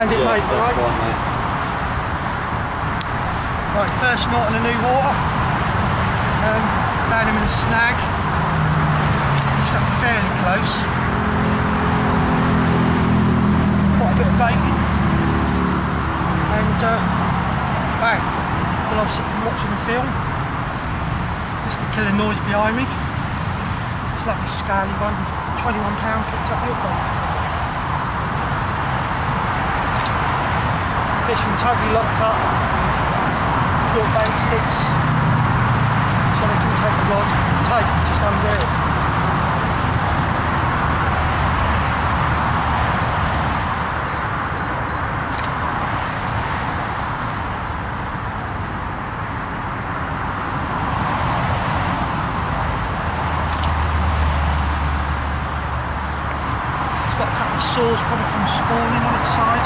And it, mate, right? Mate. Right, first night on the new water. Found him in a snag. Just up fairly close. Quite a bit of baiting. And bang. While I was sitting watching the film, just the killing noise behind me. It's like a scaly one, £21 picked up hook bait. Fishing totally locked up. Short bait sticks, so they can take the rod. Tape, just unreal. It's got a couple of sores probably from spawning on its side.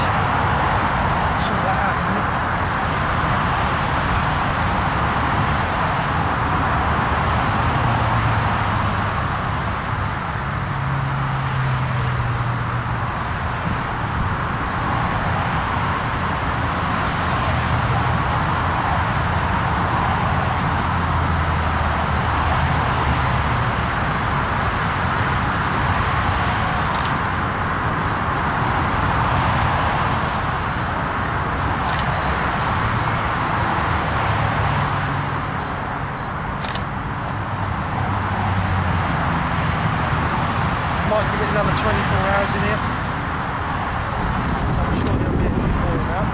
Sort that out in a minute. Might give it another 24 hours in here. So I'm sure there'll be a few more about.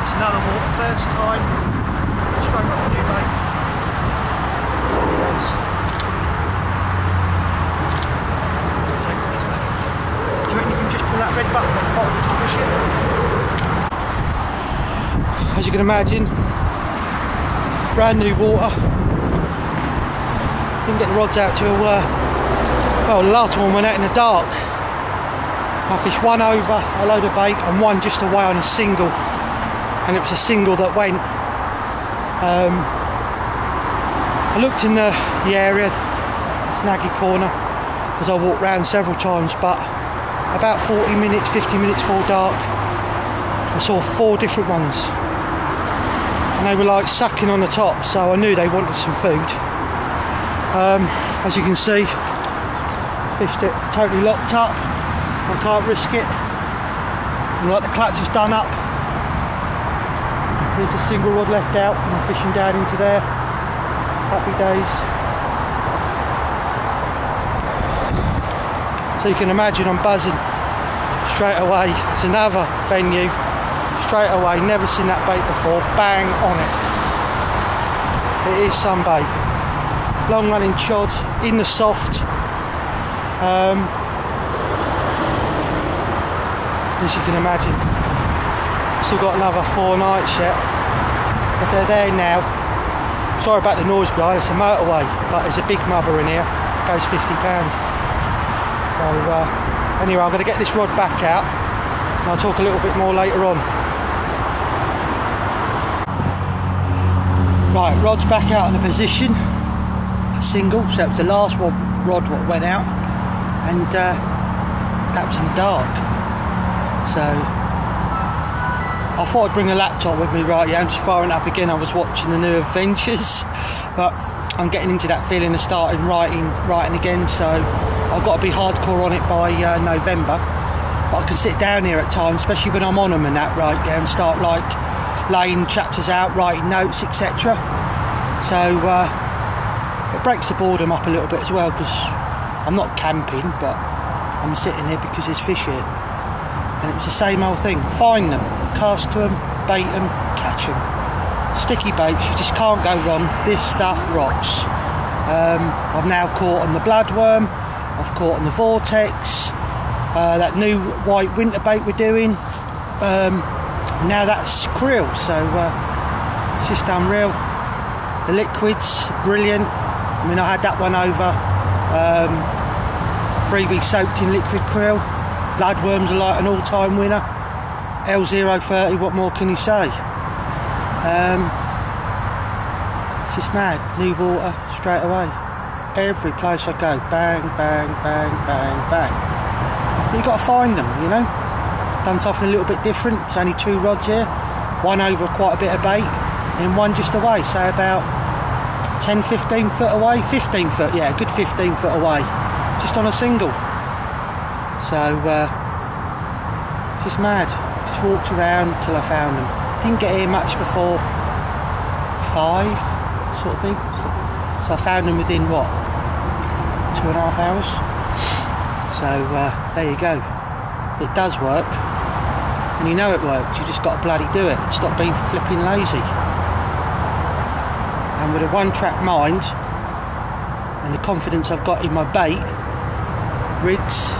It's another water, first time. Straight up the new bait. Yes. Take these back. Do you reckon you can just pull that red button on the bottom, just push it? As you can imagine, brand new water. Didn't get the rods out till, well, the last one went out in the dark. I fished one over a load of bait and one just away on a single, and it was a single that went. I looked in the area, snaggy corner, as I walked round several times, but about 40 minutes, 50 minutes before dark, I saw 4 different ones. And they were like sucking on the top, so I knew they wanted some food. As you can see, fished it totally locked up. I can't risk it. And like the clutch is done up. There's a single rod left out, and I'm fishing down into there. Happy days. So you can imagine I'm buzzing straight away. It's another venue. Straight away, never seen that bait before, bang on it. It is some bait. Long running chod, in the soft. As you can imagine, still got another 4 nights yet. If they're there now, sorry about the noise behind, it's a motorway, but there's a big mother in here, it goes £50. So anyway, I'm going to get this rod back out, and I'll talk a little bit more later on. Right, rod's back out in the position, a single, so it was the last rod what went out, and that was in the dark. So I thought I'd bring a laptop with me. Right, yeah, I'm just firing up again. I was watching the new Adventures, but I'm getting into that feeling of starting writing again, so I've got to be hardcore on it by November. But I can sit down here at times, especially when I'm on them and that, right, yeah, and start like laying chapters out, writing notes, etc. So it breaks the boredom up a little bit as well, because I'm not camping, but I'm sitting here because there's fish here, and it was the same old thing. Find them, cast to them, bait them, catch them. Sticky baits, you just can't go wrong. This stuff rocks. I've now caught on the bloodworm, I've caught on the vortex, that new white winter bait we're doing. Now that's krill, so it's just unreal. The liquids, brilliant. I mean, I had that one over 3 weeks soaked in liquid krill. Bloodworms are like an all-time winner. L030, what more can you say? It's just mad. New water straight away. Every place I go, bang, bang, bang, bang, bang. But you got to find them, you know. Done something a little bit different. There's only 2 rods here. One over quite a bit of bait, and one just away. Say about 10, 15 foot away. 15 foot, yeah, a good 15 foot away. Just on a single. So, just mad. Just walked around till I found them. Didn't get here much before 5, sort of thing. So I found them within what, 2.5 hours. So there you go. It does work, and you know it works. You just got to bloody do it and stop being flipping lazy. And with a one-track mind and the confidence I've got in my bait, rigs,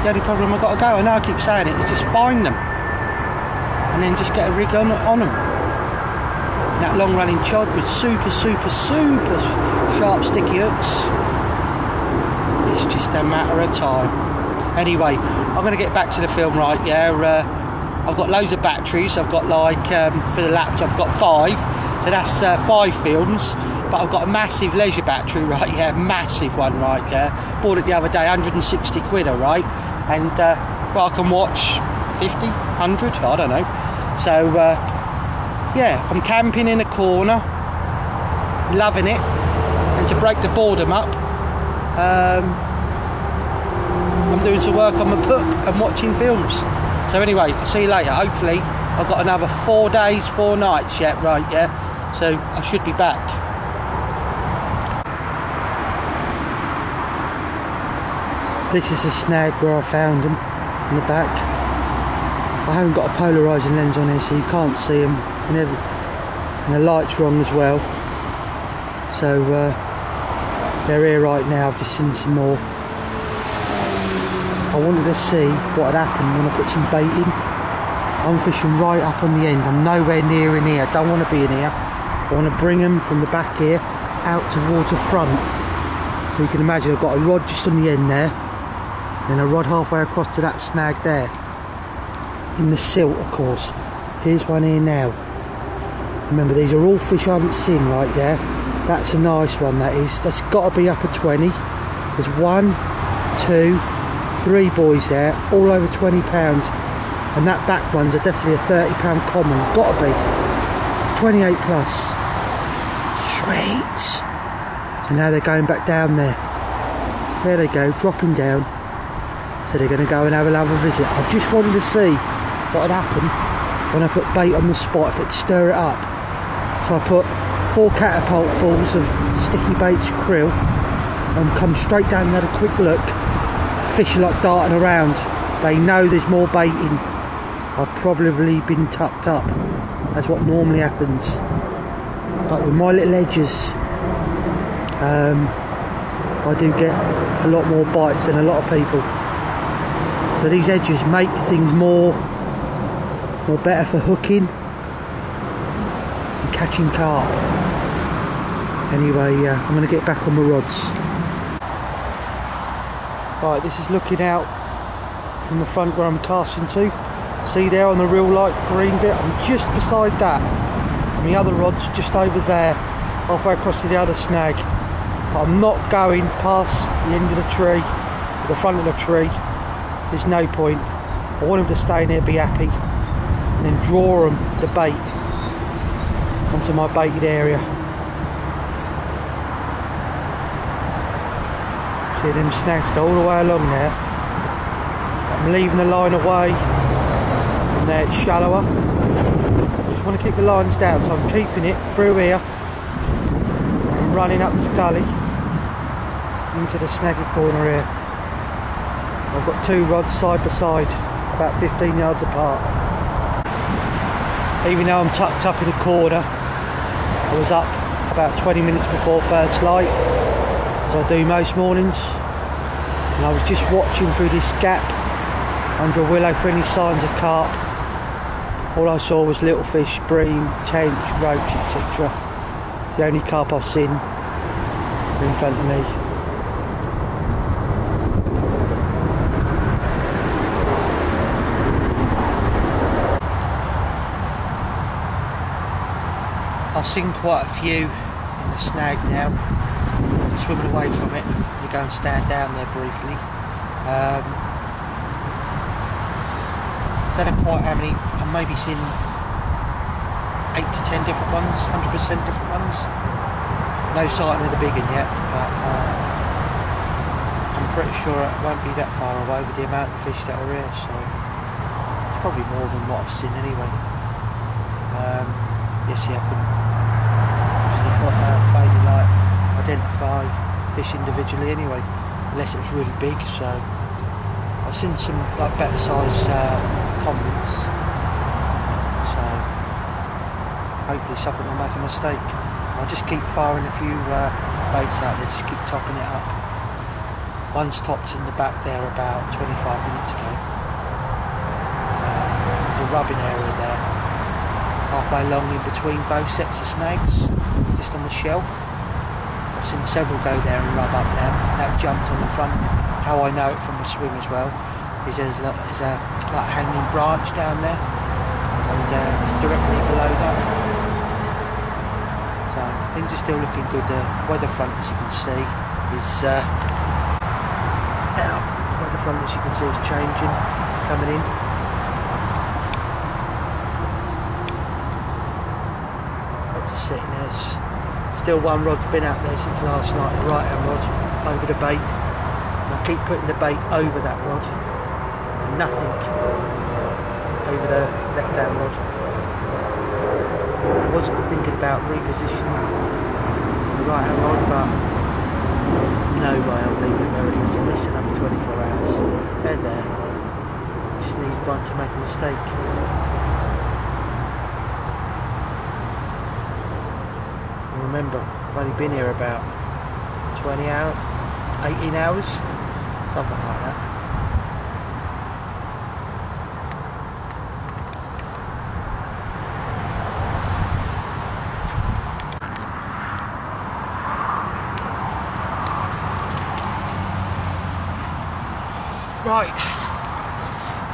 the only problem I've got to go, I know I keep saying it, is just find them and then just get a rig on them. And that long running chod with super sharp sticky hooks, it's just a matter of time. Anyway, I'm going to get back to the film, right? Yeah, I've got loads of batteries. I've got like, for the laptop, I've got 5, so that's 5 films. But I've got a massive leisure battery, right? Yeah, massive one, right? Yeah, bought it the other day, 160 quid, all right? And well, I can watch 50, 100, I don't know. So yeah, I'm camping in a corner, loving it. And to break the boredom up, I'm doing some work on my book and watching films. So anyway, I'll see you later. Hopefully I've got another 4 days, 4 nights yet, right? Yeah, so I should be back. This is the snag where I found them, in the back. I haven't got a polarising lens on here, so you can't see them, and the light's wrong as well. So they're here right now. I've just seen some more. I wanted to see what had happened when I put some bait in. I'm fishing right up on the end. I'm nowhere near in here. I don't want to be in here. I want to bring them from the back here out towards the front. So you can imagine I've got a rod just on the end there, and a rod halfway across to that snag there. In the silt, of course. Here's one here now. Remember, these are all fish I haven't seen right there. That's a nice one, that is. That's got to be up at 20. There's 1, 2, 3 boys there, all over 20 pounds. And that back one's are definitely a 30 pound common. Got to be. It's 28 plus. Sweet. And now they're going back down there. There they go, dropping down. So they're going to go and have another visit. I just wanted to see what had happened when I put bait on the spot, if it'd stir it up. So I put 4 catapult fulls of sticky baits krill and come straight down and had a quick look. Fish are like darting around. They know there's more bait in. I've probably been tucked up. That's what normally happens. But with my little edges, I do get a lot more bites than a lot of people. So these edges make things more better for hooking and catching carp. Anyway, I'm going to get back on my rods. Right, this is looking out from the front where I'm casting to. See there on the real light green bit? I'm just beside that. And the other rod's just over there, halfway across to the other snag. But I'm not going past the end of the tree, or the front of the tree. There's no point. I want them to stay in there, be happy, and then draw them, the bait, onto my baited area. See them snags go all the way along there. I'm leaving the line away, and there it's shallower. I just want to keep the lines down, so I'm keeping it through here. I'm running up this gully into the snaggy corner here. I've got 2 rods side by side, about 15 yards apart. Even though I'm tucked up in a corner, I was up about 20 minutes before first light, as I do most mornings, and I was just watching through this gap under a willow for any signs of carp. All I saw was little fish, bream, tench, roach, etc. The only carp I've seen in front of me. I've seen quite a few in the snag now, swimming away from it. You go and stand down there briefly. Don't know quite how many. I've maybe seen 8 to 10 different ones, 100% different ones. No sighting of the big one yet, but I'm pretty sure it won't be that far away with the amount of fish that are here, so it's probably more than what I've seen anyway. Yes, yeah, I couldn't usually fading light identify fish individually anyway, unless it was really big. So I've seen some like better size commons, so hopefully something will make a mistake. I'll just keep firing a few baits out there, just keep topping it up. One's topped in the back there about 25 minutes ago. The rubbing area there, halfway along in between both sets of snags, just on the shelf. I've seen several go there and rub up now. That jumped on the front. How I know it from the swim as well is there's a like hanging branch down there, and it's directly below that. So things are still looking good. The weather front, as you can see, is the weather front, as you can see, is changing, coming in. Just sitting there. Still one rod's been out there since last night. The right hand rod over the bait. And I keep putting the bait over that rod, and nothing over the left hand rod. I wasn't thinking about repositioning the right hand rod, but no way I'll leave it where it is unless another 24 hours. They're there. Just need one to make a mistake. And remember, I've only been here about 20 hours, 18 hours, something like that. Right,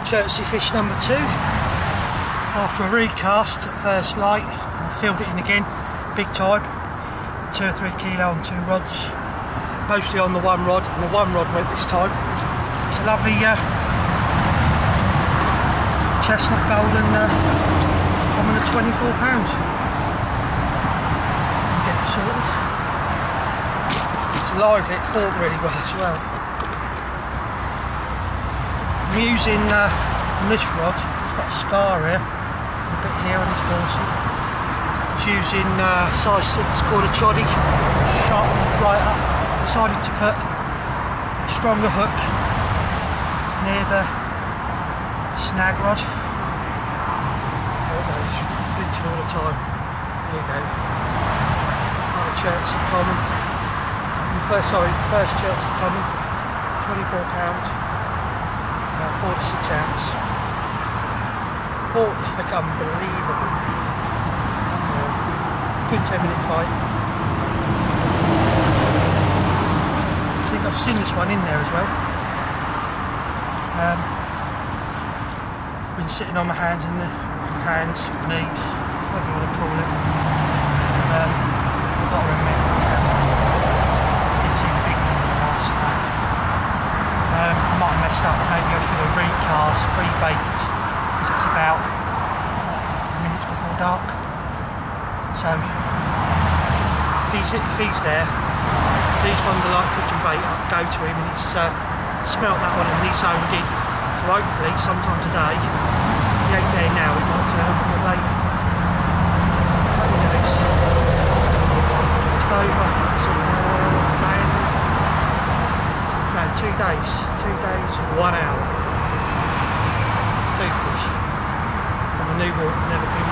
Chertsey fish number 2. After a recast at first light, I filled it in again, big time, 2 or 3 kilo on 2 rods, mostly on the one rod, and the one rod went this time. It's a lovely chestnut golden common of £24. Get it sorted. It's lively, it fought really well as well. I'm using on this rod, it's got a scar here, a bit here on his dorsal. I was using size 6 quarter choddy, sharp right up. Decided to put a stronger hook near the snag rod. There it goes, flinching all the time. There you go. Another Chertsey common. First Chertsey common, £24. 4 to 6 ounce. Fought like unbelievable. Good 10-minute fight. I think I've seen this one in there as well. Been sitting on my hands and knees, whatever you want to call it. I've got to admit, I did see the big one in the last night. I might have messed up, maybe I should have recast, rebaked, because it was about 50 minutes before dark. So, if he's there, these ones are like picking bait up, go to him, and he's smelt that one and he's zoned in. So hopefully, sometime today, he ain't there now, it might turn up a bit later. Just over, no, 2 days, 1 hour. 2 fish from a new water, never been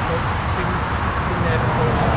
there before.